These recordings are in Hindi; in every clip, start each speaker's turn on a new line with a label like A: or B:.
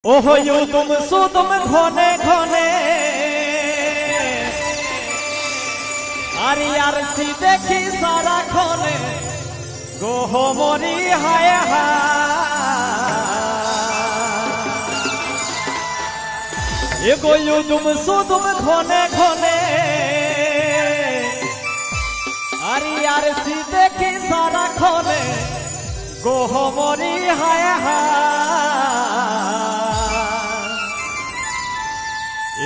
A: ओहो यू तुम सो तुम घने घने अरे यार सी देखी सारा खोने गोहो मोरी हाय हा ये गो यू तुम सो तुम घने घने अरे यार सी देखी सारा खोने गोहो मोरी हाय हा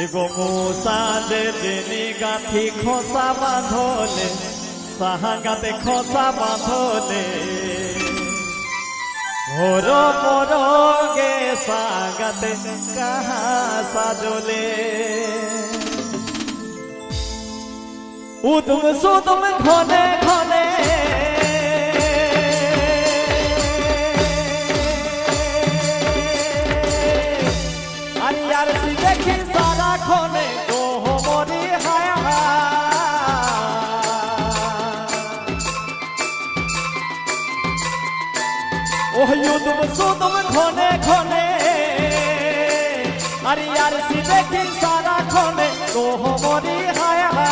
A: एगो मूसा दे देनी गाथी खोसा बांधोले साहगाते खोसा बांधोले होरो मोरो गे सागते कहाँ साजोले उदुम सुदुम घने घने अरे यार सी देखी खोने को हो मोरी हाय हा ओह यू तुम सो तुम खोने खोने अरे यार सी देखी सारा खोने को हो मोरी हाय हा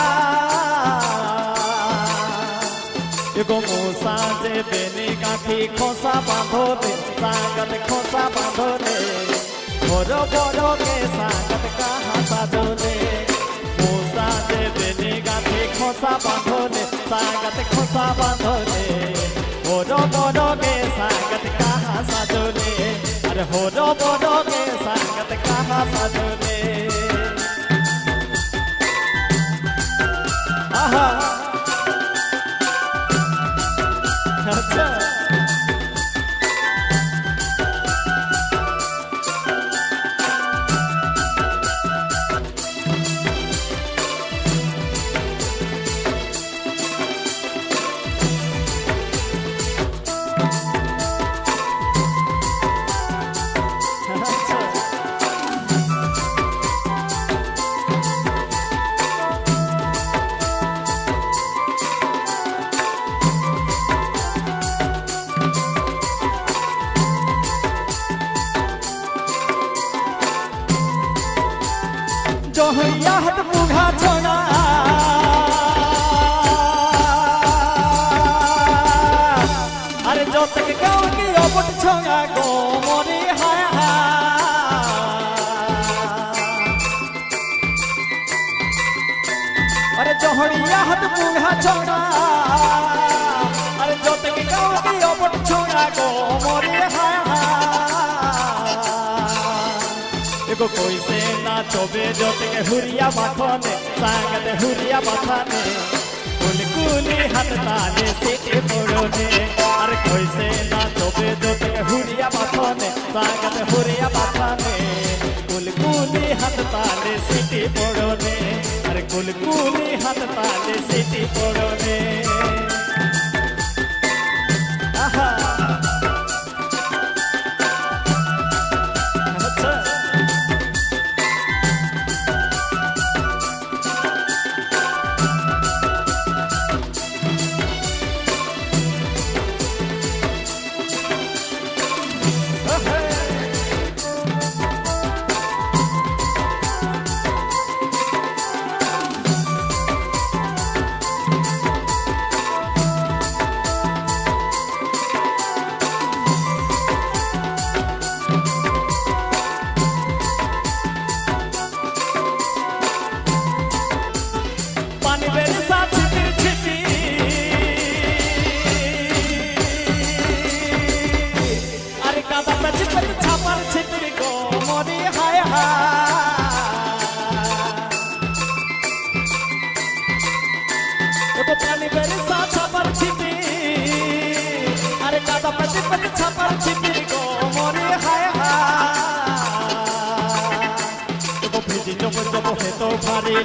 A: एगो मूसा जे बेनी गाठी खोसा बांधो दे सांगत खोसा बांधो दे बोरो बोरो के सांगत कहाँ साजोले मूसा दे बेनी गाठी खोसा बांधोले सांगत खोसा बांधोले बोरो बोरो के सांगत कहाँ साजोले अरे बोरो बोरो के सांगत कहाँ साजोले आहा अच्छा याहत मुघा छोड़ा अरे जो तक गाँव की ओपट छोड़ा गो मोरी हाय हा अरे जोहड़ी याहत मुघा छोड़ा अरे जो तक गाँव की ओपट छोड़ा गो मोरी हाय हा एगो कोई से ना चोबे जोते के हुरिया माथोने सांगत हुरिया माथाने कुली हाथ ताने सीटे मोड़ोने अरे कोई से ना चोबे जोते के हुरिया माथोने सांगत हुरिया माथाने कुली हाथ ताने सीटे मोड़ोने अरे कुली हाथ ताने सीटे मोड़ोने आहा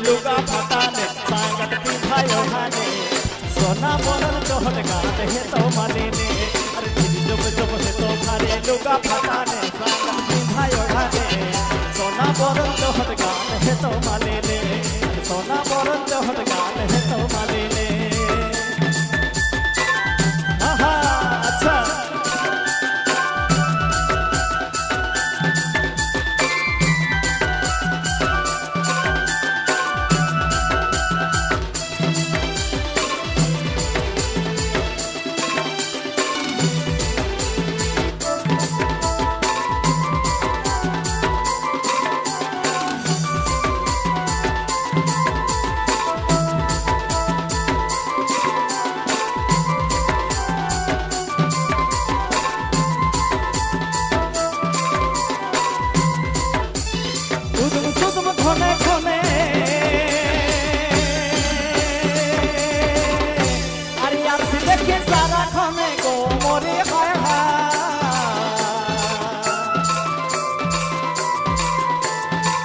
A: लुगा फटाने सांगत पिठायो खाने सोना बोलल जोहर गाते है तो मालिने अरे जब जब है तो भारे लुगा फटाने सांगत पिठायो खाने सोना बोलल जोहर गाते है तो मालिने सोना बोलल जोहर गाते है तो मालिने आहा अच्छा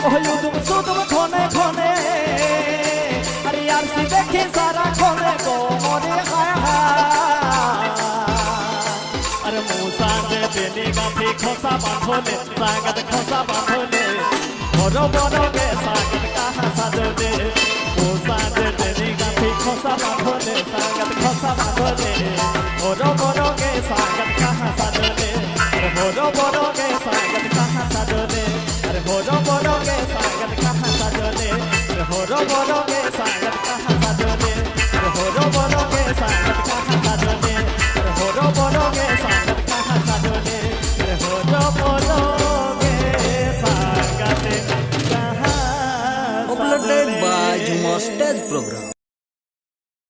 A: ओयो तुम सुतम खोने खोने अरे यार सी देखी सारा खोने को मोरे हाय अरे मूसा दे बेनी गाथी खोसा बांधोले सागत खोसा बांधोले बड़ो बड़ो के सागत कहाँ साधोले मूसा दे बेनी गाथी खोसा बांधोले सागत खोसा बांधोले बड़ो बड़ो के सागत कहाँ साधोले बड़ो बड़ो के सागत कहाँ साधोले अरे बड़ो बड़ो के सागत कहाँ साधोले अरे बड़ो बड़ो के सागत कहाँ साधोले अरे बड़ो बड़ो के सागत कहाँ साधोले अरे बड़ो बड़ो के सागत कहाँ साधोले अरे बड़ो बड़ो के सागत कहाँ
B: Uploaded by Juma Stage Program.